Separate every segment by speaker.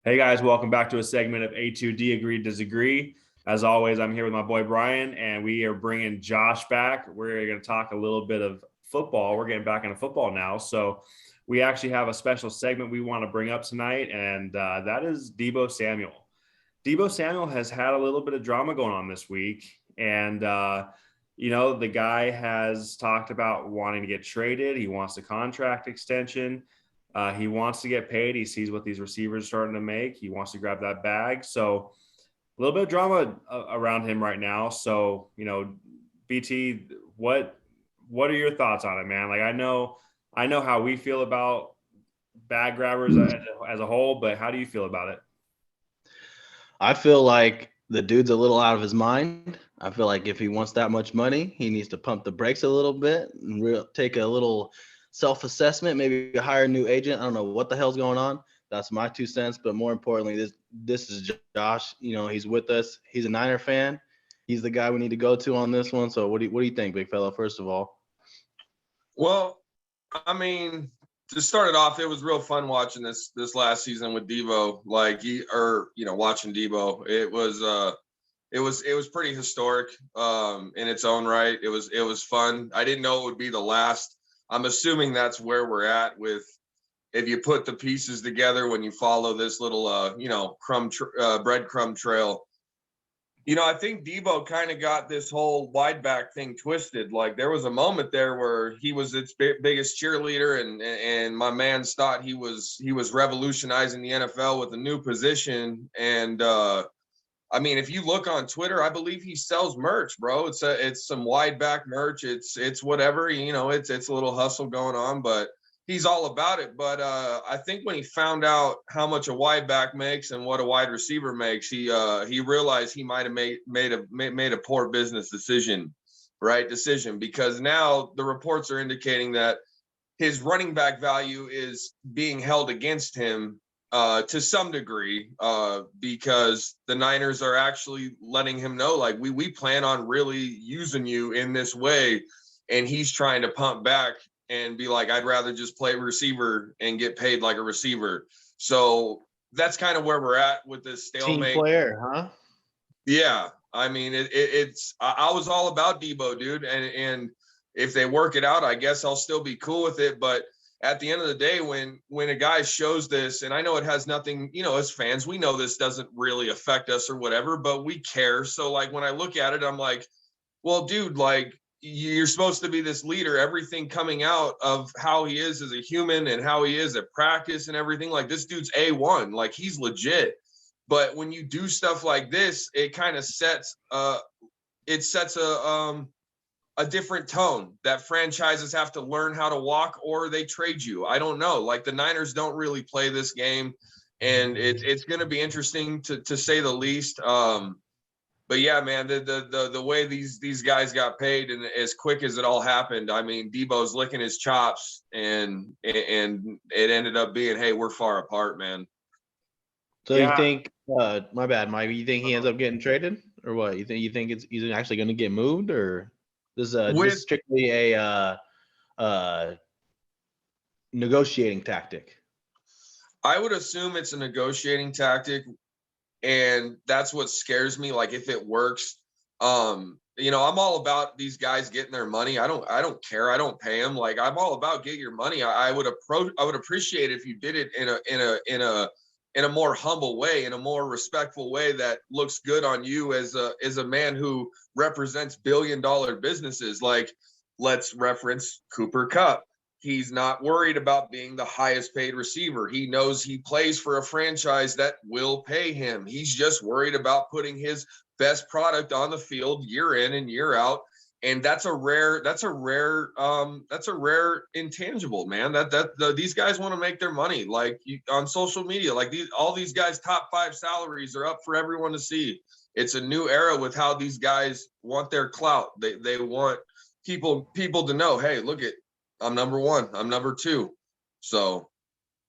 Speaker 1: Hey guys, welcome back to a segment of A2D Agree Disagree. As always, I'm here with my boy Brian, and we are bringing Josh back. We're going to talk a little bit of football. We're getting back into football now. So we actually have a special segment we want to bring up tonight, and that is Deebo Samuel. Deebo Samuel has had a little bit of drama going on this week, and the guy has talked about wanting to get traded. He wants a contract extension. He wants to get paid. He sees what these receivers are starting to make. He wants to grab that bag. So a little bit of drama around him right now. So, BT, what are your thoughts on it, man? Like, I know how we feel about bag grabbers as a whole, but how do you feel about it?
Speaker 2: I feel like the dude's a little out of his mind. I feel like if he wants that much money, he needs to pump the brakes a little bit and take a little self-assessment, maybe hire a new agent. I don't know what the hell's going on. That's my 2 cents. But more importantly, this is Josh. He's with us. He's a Niner fan. He's the guy we need to go to on this one. So what do you think, big fella, first of all?
Speaker 3: Well, I mean, to start it off, it was real fun watching this last season with Deebo. Watching Deebo. It was pretty historic in its own right. It was fun. I didn't know it would be the last. I'm assuming that's where we're at with if you put the pieces together when you follow this little breadcrumb trail. I think Deebo kind of got this whole wide back thing twisted. Like there was a moment there where he was its biggest cheerleader, and my man's thought he was revolutionizing the NFL with a new position. And I mean, if you look on Twitter, I believe he sells merch, bro. It's some wide back merch. It's whatever, it's a little hustle going on, but he's all about it. But I think when he found out how much a wide back makes and what a wide receiver makes, he realized he might have made a poor business decision, because now the reports are indicating that his running back value is being held against him to some degree because the Niners are actually letting him know, like, we plan on really using you in this way. And he's trying to pump back and be like, I'd rather just play receiver and get paid like a receiver. So that's kind of where we're at with this stalemate.
Speaker 2: Team player, huh?
Speaker 3: Yeah. I mean, I was all about Deebo, dude. And if they work it out, I guess I'll still be cool with it. But at the end of the day, when a guy shows this, and I know it has nothing, as fans, we know this doesn't really affect us or whatever, but we care. So like when I look at it, I'm like, well, dude, like you're supposed to be this leader, everything coming out of how he is as a human and how he is at practice and everything. Like this dude's A1, like he's legit. But when you do stuff like this, it kind of sets a different tone that franchises have to learn how to walk, or they trade you. I don't know. Like the Niners don't really play this game, and it's going to be interesting to say the least. But yeah, man, the way these guys got paid and as quick as it all happened, I mean, Deebo's licking his chops, and it ended up being, hey, we're far apart, man.
Speaker 2: So yeah. You think? My bad, Mike. You think he ends up getting traded, or what? You think he's actually going to get moved, or this is strictly a negotiating tactic?
Speaker 3: I would assume it's a negotiating tactic, and that's what scares me. Like if it works, I'm all about these guys getting their money. I don't care. I don't pay them. Like I'm all about get your money. I would appreciate it if you did it in a more humble way, in a more respectful way that looks good on you as a man who represents billion-dollar businesses. Like, let's reference Cooper Kupp. He's not worried about being the highest paid receiver. He knows he plays for a franchise that will pay him. He's just worried about putting his best product on the field year in and year out. And that's a rare intangible, man. These guys want to make their money. Like on social media, like all these guys' top 5 salaries are up for everyone to see. It's a new era with how these guys want their clout. They want people to know, hey, look at, I'm number 1, I'm number 2. So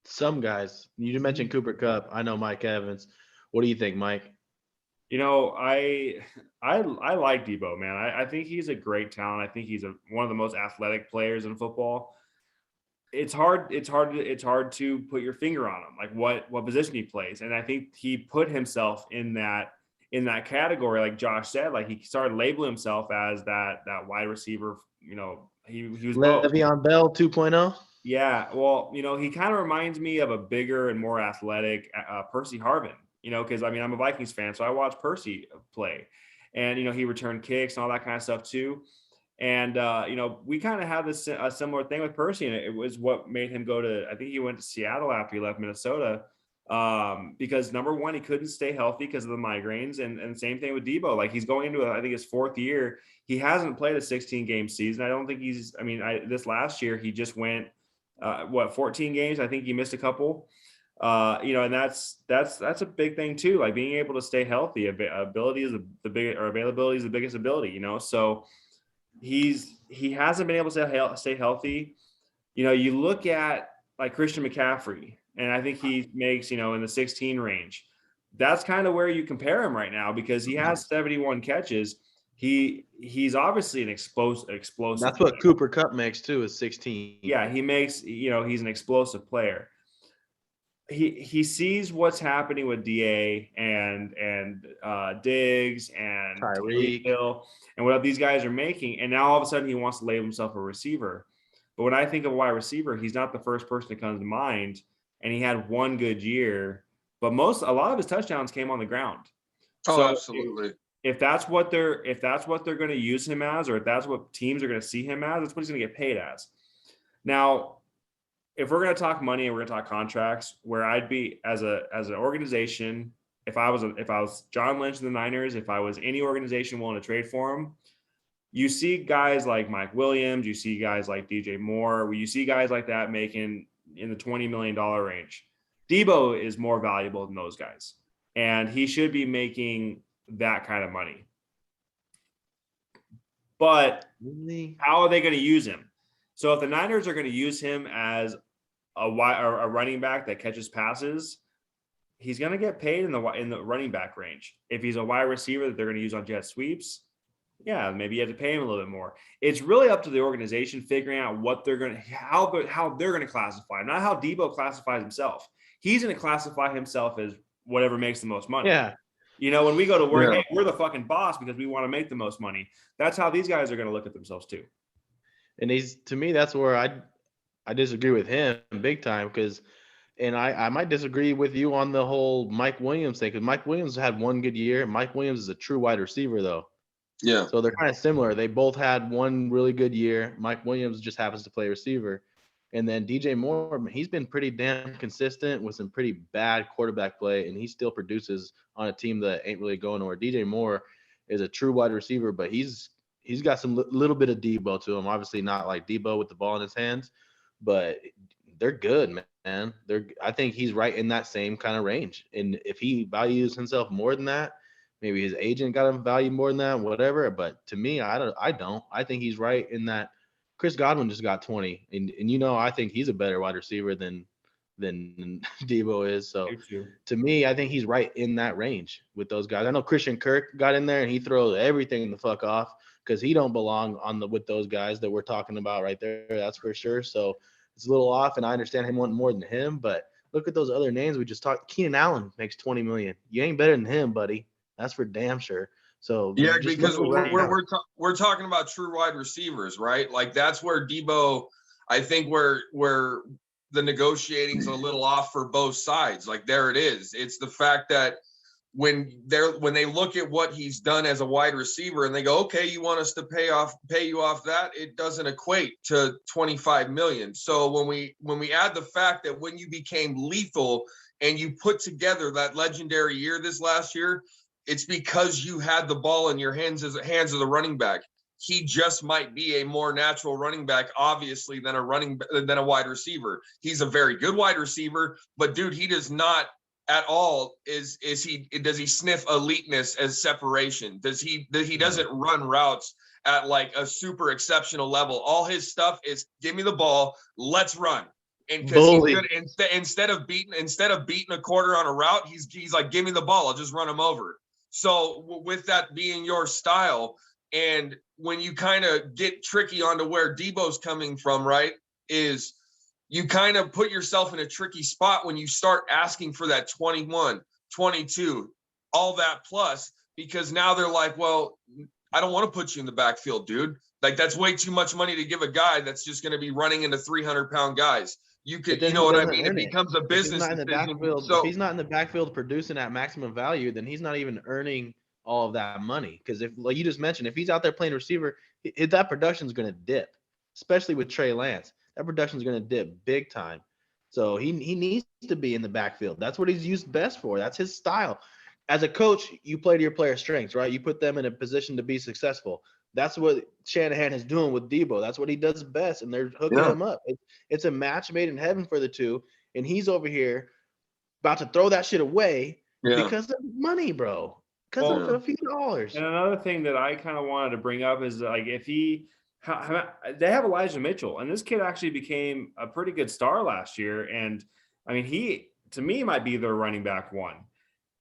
Speaker 2: some guys, you mentioned Cooper Kupp. I know Mike Evans. What do you think, Mike?
Speaker 1: I like Deebo, man. I think he's a great talent. I think he's one of the most athletic players in football. it's hard to put your finger on him, like what position he plays. And I think he put himself in that category, like Josh said. Like he started labeling himself as that wide receiver. He was both.
Speaker 2: Le'Veon Bell 2.0.
Speaker 1: Yeah, well, he kind of reminds me of a bigger and more athletic Percy Harvin. Because I'm a Vikings fan, so I watch Percy play, and he returned kicks and all that kind of stuff too. And we kind of had a similar thing with Percy, and it was what made him go to. I think he went to Seattle after he left Minnesota, because number one, he couldn't stay healthy because of the migraines, and same thing with Deebo. Like he's going into I think his 4th year. He hasn't played a 16-game season. I don't think he's. This last year he just went 14 games. I think he missed a couple. And that's a big thing too. Like being able to stay healthy. Availability is the biggest ability. So he hasn't been able to stay healthy. You look at like Christian McCaffrey, and I think he makes in the 16 range. That's kind of where you compare him right now, because he has 71 catches. He's obviously an explosive.
Speaker 2: That's what Cooper Kupp makes too, is 16.
Speaker 1: Yeah, he makes he's an explosive player. He sees what's happening with DA and Diggs and
Speaker 2: Tyreek
Speaker 1: Hill and what these guys are making, and now all of a sudden he wants to label himself a receiver. But when I think of a wide receiver, he's not the first person that comes to mind. And he had one good year, but a lot of his touchdowns came on the ground.
Speaker 3: Oh, so absolutely.
Speaker 1: If that's what they're going to use him as, or if that's what teams are going to see him as, that's what he's going to get paid as. Now, if we're going to talk money and we're going to talk contracts, where I'd be as an organization, if I was John Lynch and the Niners, if I was any organization willing to trade for him, you see guys like Mike Williams, you see guys like DJ Moore, you see guys like that making in the $20 million range. Deebo is more valuable than those guys, and he should be making that kind of money. But how are they going to use him? So if the Niners are going to use him as a running back that catches passes, he's going to get paid in the running back range. If he's a wide receiver that they're going to use on jet sweeps, yeah, maybe you have to pay him a little bit more. It's really up to the organization figuring out what they're going to, how they're going to classify him, not how Deebo classifies himself. He's going to classify himself as whatever makes the most money.
Speaker 2: Yeah.
Speaker 1: When we go to work, hey, we're the fucking boss because we want to make the most money. That's how these guys are going to look at themselves too.
Speaker 2: And to me, that's where I disagree with him big time, because, and I might disagree with you on the whole Mike Williams thing, because Mike Williams had one good year. Mike Williams is a true wide receiver though.
Speaker 3: Yeah.
Speaker 2: So they're kind of similar. They both had one really good year. Mike Williams just happens to play receiver. And then DJ Moore, he's been pretty damn consistent with some pretty bad quarterback play, and he still produces on a team that ain't really going nowhere. DJ Moore is a true wide receiver, but he's got some little bit of Deebo to him. Obviously not like Deebo with the ball in his hands, but they're good, man. I think he's right in that same kind of range. And if he values himself more than that, maybe his agent got him valued more than that, whatever. But to me, I don't. I think he's right in that. Chris Godwin just got 20, and I think he's a better wide receiver than Deebo is. So to me, I think he's right in that range with those guys. I know Christian Kirk got in there and he throws everything the fuck off because he don't belong with those guys that we're talking about right there. That's for sure. So it's a little off, and I understand him wanting more than him, but look at those other names we just talked. Keenan Allen makes $20 million. You ain't better than him, buddy. That's for damn sure. So
Speaker 3: yeah, because we're talking about true wide receivers, right? Like that's where Deebo, I think where the negotiating's a little off for both sides. Like there it is. It's the fact that when they look at what he's done as a wide receiver and they go, okay, you want us to pay you off that, it doesn't equate to 25 million. So when we add the fact that when you became lethal and you put together that legendary year this last year, it's because you had the ball in your hands of the running back. He just might be a more natural running back, obviously, than a wide receiver. He's a very good wide receiver, but dude, he does not at all does he sniff eliteness as separation? He doesn't run routes at like a super exceptional level. All his stuff is give me the ball, let's run. And because he's good, instead of beating a quarter on a route, he's like, give me the ball, I'll just run him over. So with that being your style, and when you kind of get tricky onto where Deebo's coming from, right, is you kind of put yourself in a tricky spot when you start asking for that 21, 22, all that plus, because now they're like, well, I don't want to put you in the backfield, dude. Like, that's way too much money to give a guy that's just going to be running into 300-pound guys. You could, you know what I mean? It becomes a business decision.
Speaker 2: If he's not in the backfield producing at maximum value, then he's not even earning all of that money. Because if, like you just mentioned, if he's out there playing receiver, that production is going to dip, especially with Trey Lance. That production is going to dip big time. So he needs to be in the backfield. That's what he's used best for. That's his style. As a coach, you play to your players' strengths, right? You put them in a position to be successful. That's what Shanahan is doing with Deebo. That's what he does best, and they're hooking him up. It's a match made in heaven for the two, and he's over here about to throw that shit away because of money, bro. Because of a few dollars.
Speaker 1: And another thing that I kind of wanted to bring up is, like, if they have Elijah Mitchell, and this kid actually became a pretty good star last year, and I mean, he to me might be their running back one.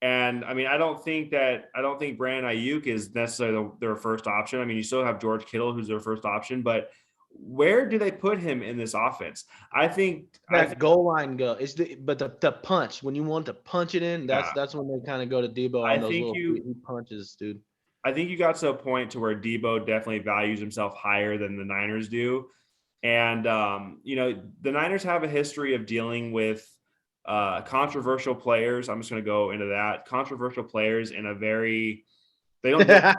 Speaker 1: And I mean, I don't think Brandon Ayuk is necessarily their first option. I mean, you still have George Kittle, who's their first option, but where do they put him in this offense? I think
Speaker 2: goal line go. But the punch, when you want to punch it in, that's when they kind of go to Deebo on those little he punches, dude.
Speaker 1: I think you got to a point to where Deebo definitely values himself higher than the Niners do. And, the Niners have a history of dealing with controversial players. I'm just going to go into that. Controversial players in a very – they don't deal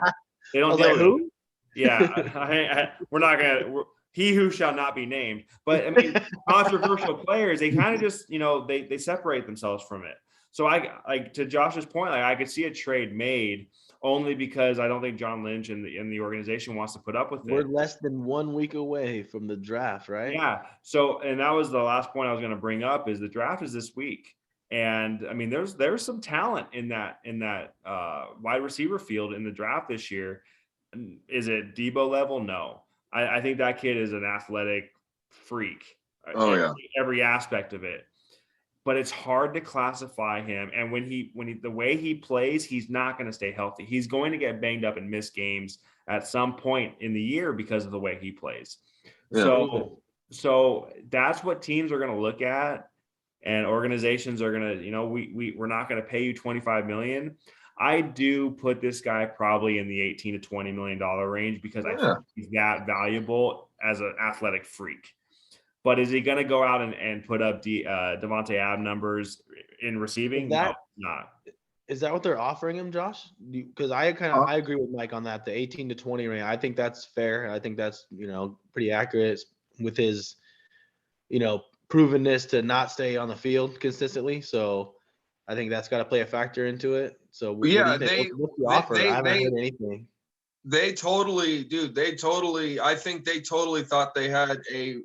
Speaker 1: with who? Yeah. We're not going to – he who shall not be named. But, I mean, controversial players, they kind of just, they separate themselves from it. So, to Josh's point, I could see a trade made – only because I don't think John Lynch and the organization wants to put up with it.
Speaker 2: We're less than 1 week away from the draft, right?
Speaker 1: Yeah. So, and that was the last point I was going to bring up is the draft is this week. And I mean, there's some talent in that wide receiver field in the draft this year. Is it Deebo level? No. I think that kid is an athletic freak. Every aspect of it. But it's hard to classify him. And when the way he plays, he's not going to stay healthy. He's going to get banged up and miss games at some point in the year because of the way he plays. Yeah. So that's what teams are going to look at, and organizations are going to, we're not going to pay you $25 million. I do put this guy probably in the $18 to $20 million range because I think he's that valuable as an athletic freak. But is he going to go out and put up Devontae Adams numbers in receiving? No, not.
Speaker 2: Is that what they're offering him, Josh? Because I agree with Mike on that. The 18 to 20 range, I think that's fair. I think that's pretty accurate with his provenness to not stay on the field consistently. So I think that's got to play a factor into it. So what's the offer? I haven't heard anything.
Speaker 3: I think they totally thought they had a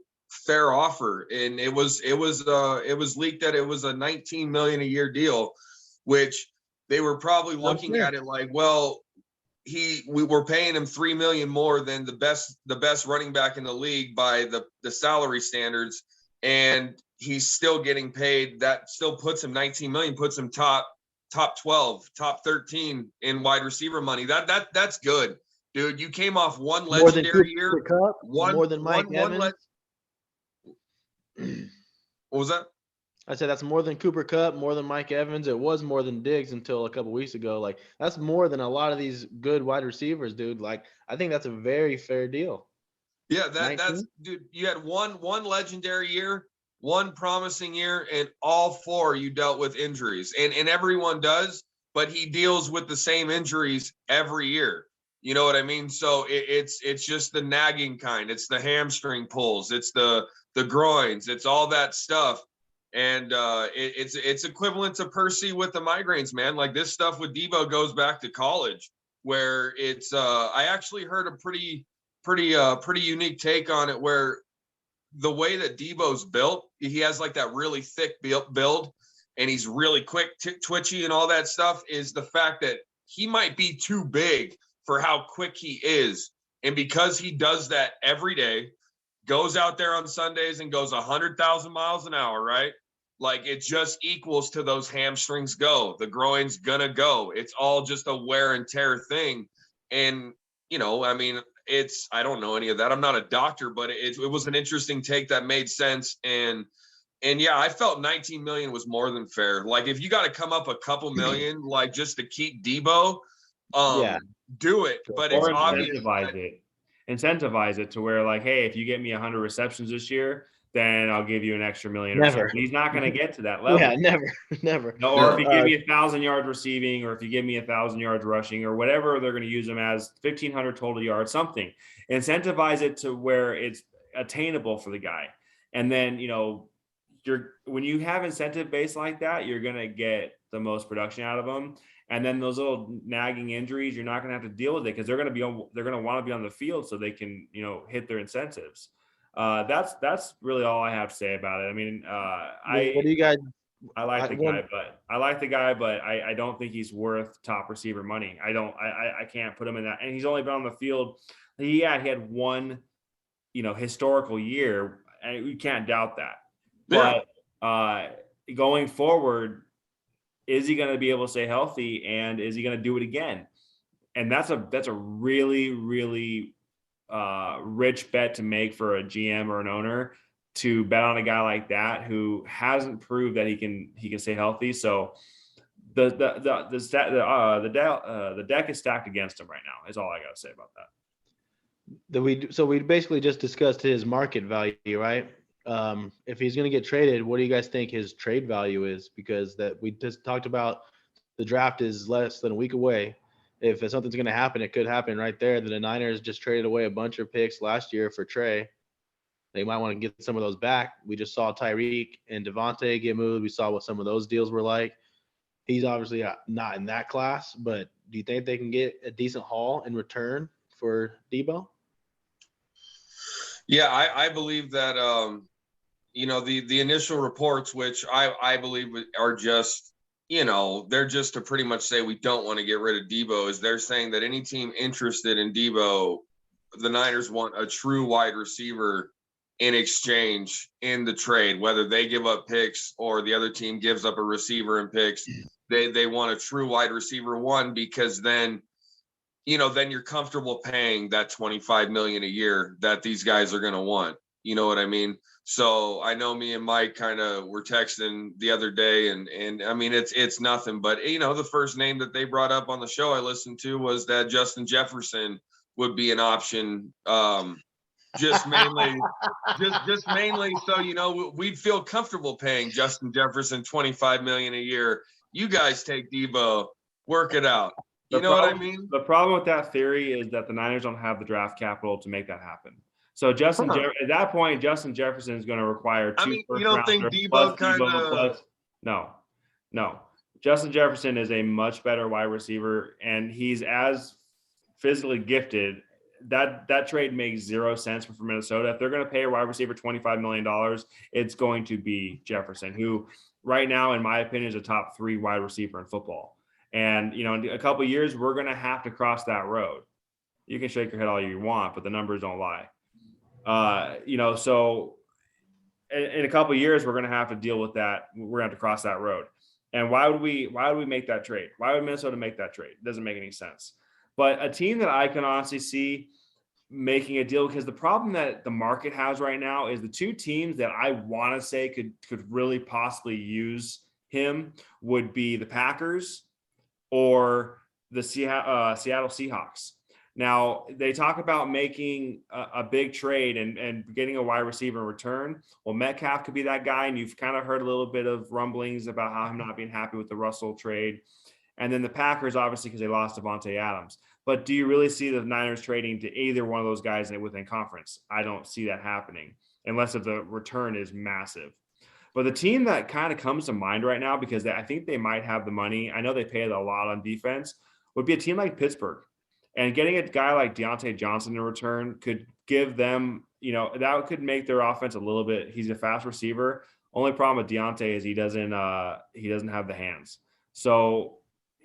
Speaker 3: fair offer, and it was leaked that it was a $19 million a year deal, which they were probably looking at it like, well, we were paying him $3 million more than the best running back in the league by the salary standards, and he's still getting paid. That still puts him $19 million, puts him top 12, top 13 in wide receiver money. That's good, dude. You came off one legendary year,
Speaker 2: more than Mike Evans.
Speaker 3: What was that?
Speaker 2: I said that's more than Cooper Kupp, more than Mike Evans. It was more than Diggs until a couple weeks ago. Like, that's more than a lot of these good wide receivers, dude. Like, I think that's a very fair deal.
Speaker 3: Yeah, that's dude. You had one legendary year, one promising year, and all four you dealt with injuries, and everyone does, but he deals with the same injuries every year. You know what I mean? So it's just the nagging kind. It's the hamstring pulls. It's the groins. It's all that stuff. And it's equivalent to Percy with the migraines, man. Like, this stuff with Deebo goes back to college, where it's I actually heard a pretty unique take on it, where the way that Deebo's built, he has like that really thick build, and he's really quick, twitchy, and all that stuff, is the fact that he might be too big for how quick he is. And because he does that every day, goes out there on Sundays and goes 100,000 miles an hour, right? Like, it just equals to those hamstrings go. The groin's gonna go. It's all just a wear and tear thing. And, I mean, I don't know any of that. I'm not a doctor, but it was an interesting take that made sense. And yeah, I felt 19 million was more than fair. Like if you got to come up a couple million, like just to keep Deebo,
Speaker 2: Yeah.
Speaker 3: do it. But it's
Speaker 1: Or
Speaker 3: obvious.
Speaker 1: incentivize it to where like, hey, if you get me 100 receptions this year, then I'll give you an extra million or
Speaker 2: Never.
Speaker 1: something. He's not going to get to that level.
Speaker 2: Yeah, never.
Speaker 1: No, or if you give me 1,000 yards receiving, or if you give me 1,000 yards rushing, or whatever they're going to use them as, 1,500 total yards, something. Incentivize it to where it's attainable for the guy. And then, when you have incentive based like that, you're going to get the most production out of them. And then those little nagging injuries, you're not going to have to deal with it because they're going to want to be on the field so they can, hit their incentives. That's really all I have to say about it. I mean,
Speaker 2: what do you guys?
Speaker 1: I like the guy, but I don't think he's worth top receiver money. I can't put him in that. And he's only been on the field. He had one, historical year, and we can't doubt that. But going forward, is he going to be able to stay healthy, and is he going to do it again? And that's a really, really rich bet to make for a GM or an owner, to bet on a guy like that who hasn't proved that he can stay healthy. So the deck is stacked against him right now. Is all I got to say about that.
Speaker 2: So we basically just discussed his market value, right? If he's going to get traded, what do you guys think his trade value is? Because that we just talked about, the draft is less than a week away. If something's going to happen, it could happen right there. The Niners just traded away a bunch of picks last year for Trey. They might want to get some of those back. We just saw Tyreek and Devontae get moved. We saw what some of those deals were like. He's obviously not in that class, but do you think they can get a decent haul in return for Deebo?
Speaker 3: Yeah, I believe that, the initial reports, which I believe are just, they're just to pretty much say we don't want to get rid of Deebo, is they're saying that any team interested in Deebo, the Niners want a true wide receiver in exchange in the trade, whether they give up picks or the other team gives up a receiver and picks. They want a true wide receiver one, because then you're comfortable paying that 25 million a year that these guys are going to want. You know what I mean? So I know me and Mike kind of were texting the other day, and I mean, it's nothing, but the first name that they brought up on the show I listened to was that Justin Jefferson would be an option. Just mainly so we'd feel comfortable paying Justin Jefferson 25 million a year. You guys take Deebo, work it out. What I mean?
Speaker 1: The problem with that theory is that the Niners don't have the draft capital to make that happen. So at that point, Justin Jefferson is going to require two.
Speaker 3: You don't think Deebo
Speaker 1: No. Justin Jefferson is a much better wide receiver, and he's as physically gifted. That trade makes zero sense for Minnesota. If they're going to pay a wide receiver $25 million, it's going to be Jefferson, who right now, in my opinion, is a top 3 wide receiver in football. And, in a couple of years, we're going to have to cross that road. You can shake your head all you want, but the numbers don't lie. So in a couple of years, we're going to have to deal with that. We're going to have to cross that road. And why would we make that trade? Why would Minnesota make that trade? It doesn't make any sense. But a team that I can honestly see making a deal, because the problem that the market has right now is the two teams that I want to say could really possibly use him would be the Packers or the Seattle Seahawks. Now, they talk about making a big trade and getting a wide receiver in return. Well, Metcalf could be that guy, and you've kind of heard a little bit of rumblings about how him not being happy with the Russell trade. And then the Packers, obviously, because they lost Devontae Adams. But do you really see the Niners trading to either one of those guys within conference? I don't see that happening unless if the return is massive. But the team that kind of comes to mind right now, because I think they might have the money, I know they paid a lot on defense, would be a team like Pittsburgh. And getting a guy like Deontay Johnson in return could give them, that could make their offense a little bit. He's a fast receiver. Only problem with Deontay is he doesn't have the hands. So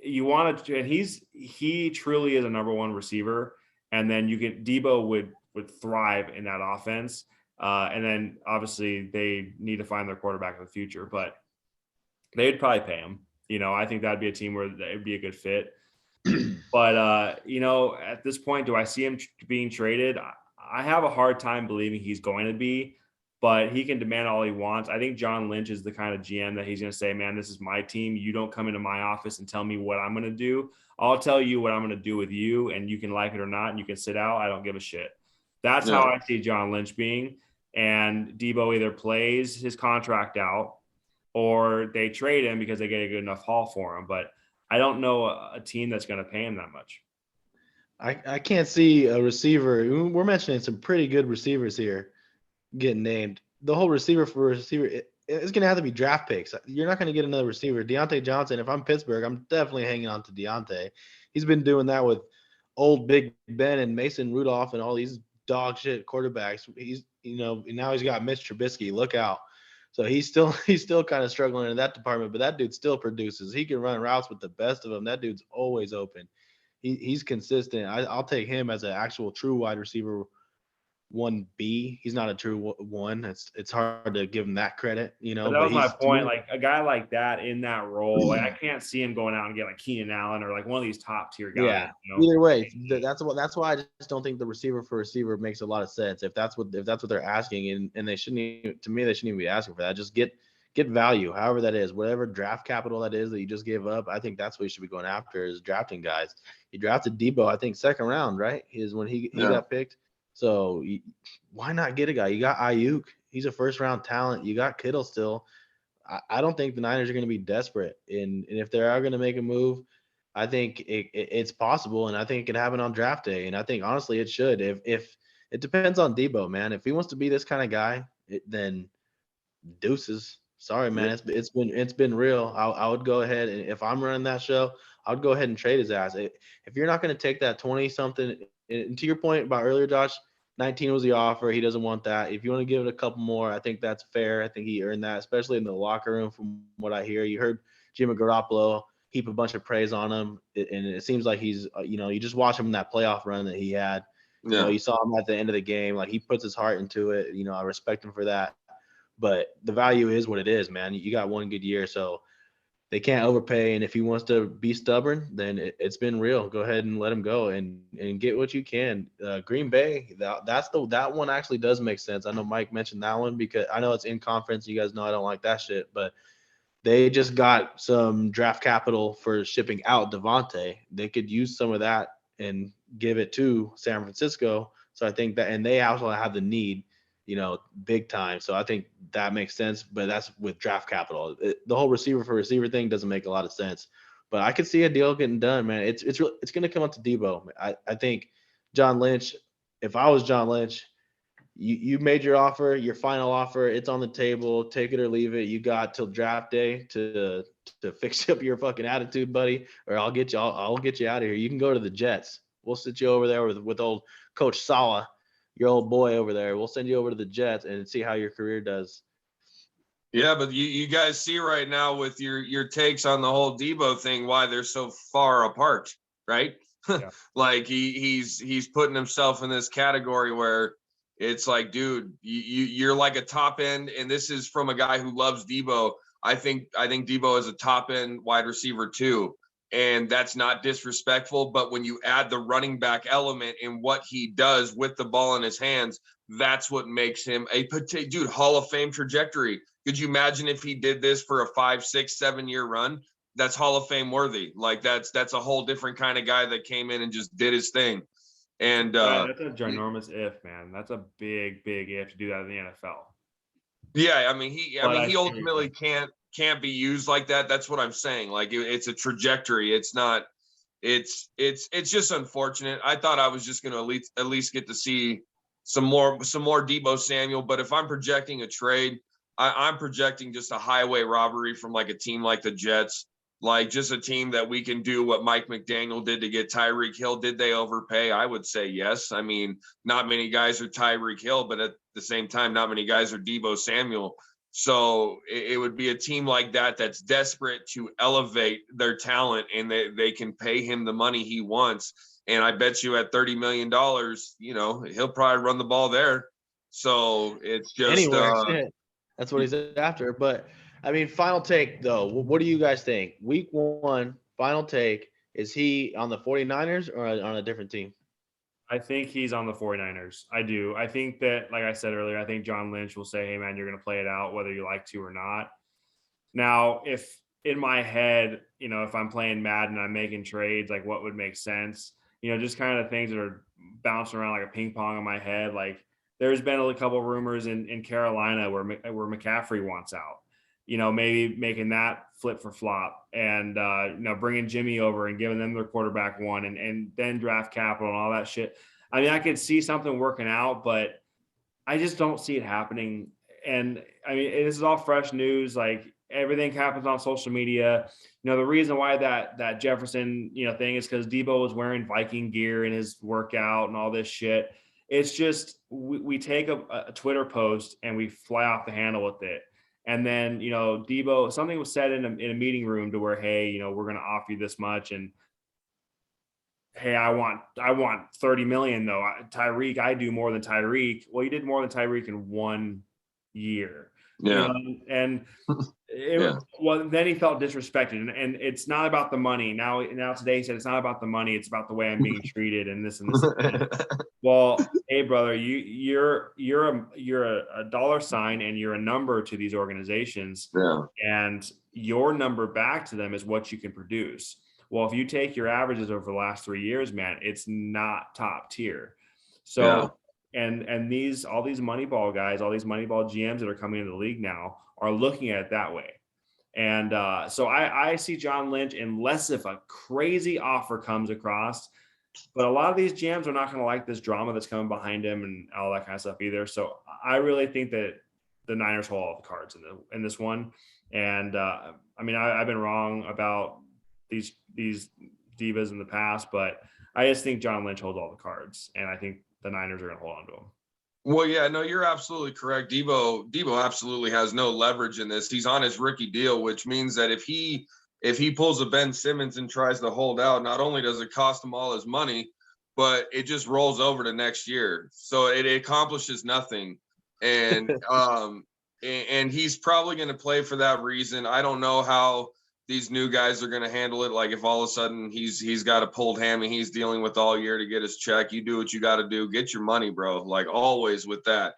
Speaker 1: you want to, and he truly is a number one receiver. And then Deebo would thrive in that offense. And then obviously they need to find their quarterback in the future, but they'd probably pay him. I think that'd be a team where it'd be a good fit. But at this point, do I see him being traded? I have a hard time believing he's going to be, but he can demand all he wants. I think John Lynch is the kind of GM that he's going to say, man, this is my team. You don't come into my office and tell me what I'm going to do. I'll tell you what I'm going to do with you, and you can like it or not, and you can sit out. I don't give a shit. That's how I see John Lynch being. And Deebo either plays his contract out or they trade him because they get a good enough haul for him. But I don't know a team that's going to pay him that much.
Speaker 2: I can't see a receiver. We're mentioning some pretty good receivers here getting named. The whole receiver for receiver, it's going to have to be draft picks. You're not going to get another receiver. Deontay Johnson, if I'm Pittsburgh, I'm definitely hanging on to Deontay. He's been doing that with old Big Ben and Mason Rudolph and all these dog shit quarterbacks. He's, now he's got Mitch Trubisky. Look out. So he's still kind of struggling in that department, but that dude still produces. He can run routes with the best of them. That dude's always open. He's consistent. I'll take him as an actual true wide receiver 1B. He's not a true one. It's hard to give him that credit,
Speaker 1: But that was my point. Like a guy like that in that role, like I can't see him going out and get like Keenan Allen or like one of these top tier guys.
Speaker 2: Yeah. Either way, that's why I just don't think the receiver for receiver makes a lot of sense. If that's what they're asking, and they shouldn't even, to me, they shouldn't even be asking for that. Just get value, however that is, whatever draft capital that is that you just gave up. I think that's what you should be going after, is drafting guys. He drafted Deebo, I think, second round, right? Is when he got picked. So why not get a guy? You got Ayuk. He's a first round talent. You got Kittle still. I don't think the Niners are going to be desperate. And if they are going to make a move, I think it's possible. And I think it can happen on draft day. And I think, honestly, it should. If it depends on Deebo, man. If he wants to be this kind of guy, then deuces. Sorry, man. It's been real. I would go ahead, and if I'm running that show, I would go ahead and trade his ass. If you're not going to take that 20-something, and to your point about earlier, Josh, 19 was the offer. He doesn't want that. If you want to give it a couple more, I think that's fair. I think he earned that, especially in the locker room from what I hear. You heard Jimmy Garoppolo heap a bunch of praise on him, and it seems like he's, you just watch him in that playoff run that he had. You saw him at the end of the game. Like, he puts his heart into it. I respect him for that. But the value is what it is, man. You got one good year, so they can't overpay. And if he wants to be stubborn, then it's been real. Go ahead and let him go and get what you can. Green Bay, that one actually does make sense. I know Mike mentioned that one because I know it's in conference. You guys know I don't like that shit, but they just got some draft capital for shipping out Devontae. They could use some of that and give it to San Francisco. So I think that, and they also have the need, big time. So I think that makes sense, but that's with draft capital. The whole receiver for receiver thing doesn't make a lot of sense, but I could see a deal getting done, man. It's going to come up to Deebo. I think John Lynch, if I was John Lynch, you made your offer, your final offer, it's on the table, take it or leave it. You got till draft day to fix up your fucking attitude, buddy, or I'll get you out of here. You can go to the Jets. We'll sit you over there with old Coach Saleh, your old boy over there. We'll send you over to the Jets and see how your career does.
Speaker 3: Yeah, but you guys see right now with your takes on the whole Deebo thing why they're so far apart, right? Yeah. Like he's putting himself in this category where it's like, dude, you're like a top end, and this is from a guy who loves Deebo. I think Deebo is a top end wide receiver too. And that's not disrespectful, but when you add the running back element in what he does with the ball in his hands, that's what makes him a dude, Hall of Fame trajectory. Could you imagine if he did this for a 5, 6, 7 year run? That's Hall of Fame worthy. Like that's a whole different kind of guy that came in and just did his thing. And
Speaker 1: that's a ginormous if, man. That's a big if to do that in the NFL.
Speaker 3: Yeah, he ultimately can't be used like that. That's what I'm saying. Like it's a trajectory. It's not. It's just unfortunate. I thought I was just going to at least get to see some more Deebo Samuel. But if I'm projecting a trade, I'm projecting just a highway robbery from like a team like the Jets, like just a team that we can do what Mike McDaniel did to get Tyreek Hill. Did they overpay? I would say yes. Not many guys are Tyreek Hill, but at the same time, not many guys are Deebo Samuel. So it would be a team like that that's desperate to elevate their talent, and they can pay him the money he wants. And I bet you at $30 million, he'll probably run the ball there. So it's just
Speaker 2: that's what he's after. But final take though. What do you guys think? Week 1, final take. Is he on the 49ers or on a different team?
Speaker 1: I think he's on the 49ers. I do. I think that, like I said earlier, I think John Lynch will say, hey, man, you're going to play it out whether you like to or not. Now, if in my head, if I'm playing Madden and I'm making trades, like what would make sense, just kind of things that are bouncing around like a ping pong in my head. Like there's been a couple of rumors in Carolina where McCaffrey wants out, maybe making that flip for flop and, bringing Jimmy over and giving them their quarterback one and then draft capital and all that shit. I mean, I could see something working out, but I just don't see it happening. And I mean, this is all fresh news. Like everything happens on social media. The reason why that Jefferson, thing is because Deebo was wearing Viking gear in his workout and all this shit. It's just we take a Twitter post and we fly off the handle with it. And then, Deebo, something was said in a meeting room to where, hey, we're going to offer you this much. And hey, I want 30 million though. Tyreek, I do more than Tyreek. Well, you did more than Tyreek in 1 year.
Speaker 3: Yeah.
Speaker 1: And then he felt disrespected. And it's not about the money. Now today he said it's not about the money, it's about the way I'm being treated and this and this. Well, hey brother, you're a dollar sign and you're a number to these organizations.
Speaker 3: Yeah.
Speaker 1: And your number back to them is what you can produce. Well, if you take your averages over the last 3 years, man, it's not top tier. So, and all these Moneyball guys, all these Moneyball GMs that are coming into the league now are looking at it that way. And so I see John Lynch, unless if a crazy offer comes across, but a lot of these GMs are not going to like this drama that's coming behind him and all that kind of stuff either. So I really think that the Niners hold all the cards in this one. And I mean, I've been wrong about these divas in the past, but I just think John Lynch holds all the cards, and I think the Niners are going to hold on to him.
Speaker 3: Well, yeah, no, you're absolutely correct. Deebo absolutely has no leverage in this. He's on his rookie deal, which means that if he pulls a Ben Simmons and tries to hold out, not only does it cost him all his money, but it just rolls over to next year. So it accomplishes nothing. And and he's probably going to play for that reason. I don't know how these new guys are going to handle it. Like if all of a sudden he's got a pulled hammy, he's dealing with all year to get his check. You do what you got to do, get your money, bro. Like always with that.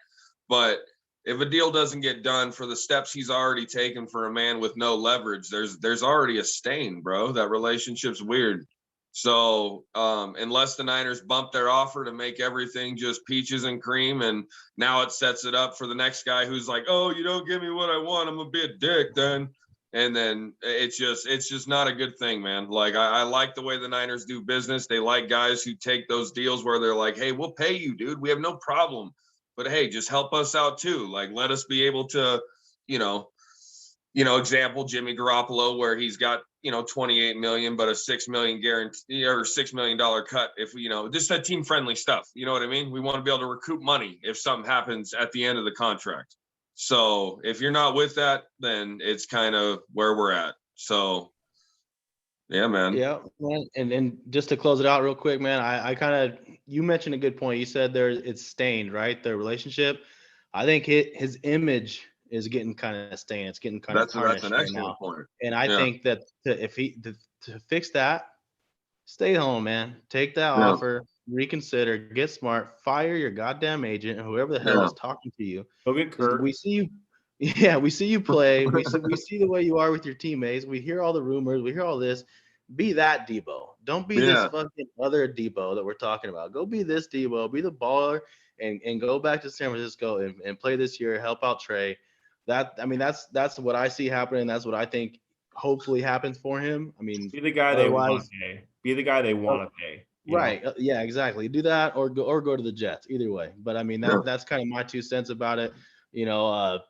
Speaker 3: But if a deal doesn't get done for the steps he's already taken for a man with no leverage, there's already a stain, bro. That relationship's weird. So unless the Niners bump their offer to make everything just peaches and cream, and now it sets it up for the next guy who's like, oh, you don't give me what I want, I'm gonna be a dick then. And then it's just not a good thing, man. Like I like the way the Niners do business. They like guys who take those deals where they're like, hey, we'll pay you, dude. We have no problem. But hey, just help us out too. Like let us be able to, example Jimmy Garoppolo, where he's got 28 million, but a 6 million guarantee or $6 million cut. If just that team friendly stuff. You know what I mean? We want to be able to recoup money if something happens at the end of the contract. So if you're not with that, then it's kind of where we're at. So, yeah, man.
Speaker 2: Yeah, man. And just to close it out real quick, man, I kind of, you mentioned a good point. You said it's stained, right? The relationship. I think his image is getting kind of stained. It's getting kind of tarnished
Speaker 3: an
Speaker 2: right
Speaker 3: excellent
Speaker 2: now.
Speaker 3: point.
Speaker 2: And I think that to fix that, stay home, man. Take that offer, reconsider, get smart, fire your goddamn agent and whoever the hell is talking to you.
Speaker 1: Go get Kurt.
Speaker 2: We see you. Yeah, we see you play. We see the way you are with your teammates. We hear all the rumors. We hear all this. Be that Deebo. Don't be this fucking other Deebo that we're talking about. Go be this Deebo. Be the baller and go back to San Francisco and play this year. Help out Trey. That's what I see happening. That's what I think hopefully happens for him. I mean,
Speaker 1: be the guy they want to pay. Be the guy they want to pay.
Speaker 2: Right. Yeah, exactly. Do that or go to the Jets. Either way. But I mean, that's kind of my 2 cents about it.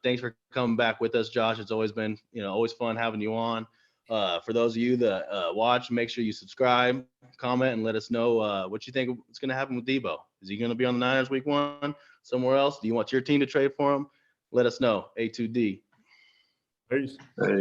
Speaker 2: Thanks for coming back with us, Josh. It's always been, always fun having you on. For those of you that watch, make sure you subscribe, comment, and let us know what you think is going to happen with Deebo. Is he going to be on the Niners week 1 somewhere else? Do you want your team to trade for him? Let us know. A2D.
Speaker 1: Peace.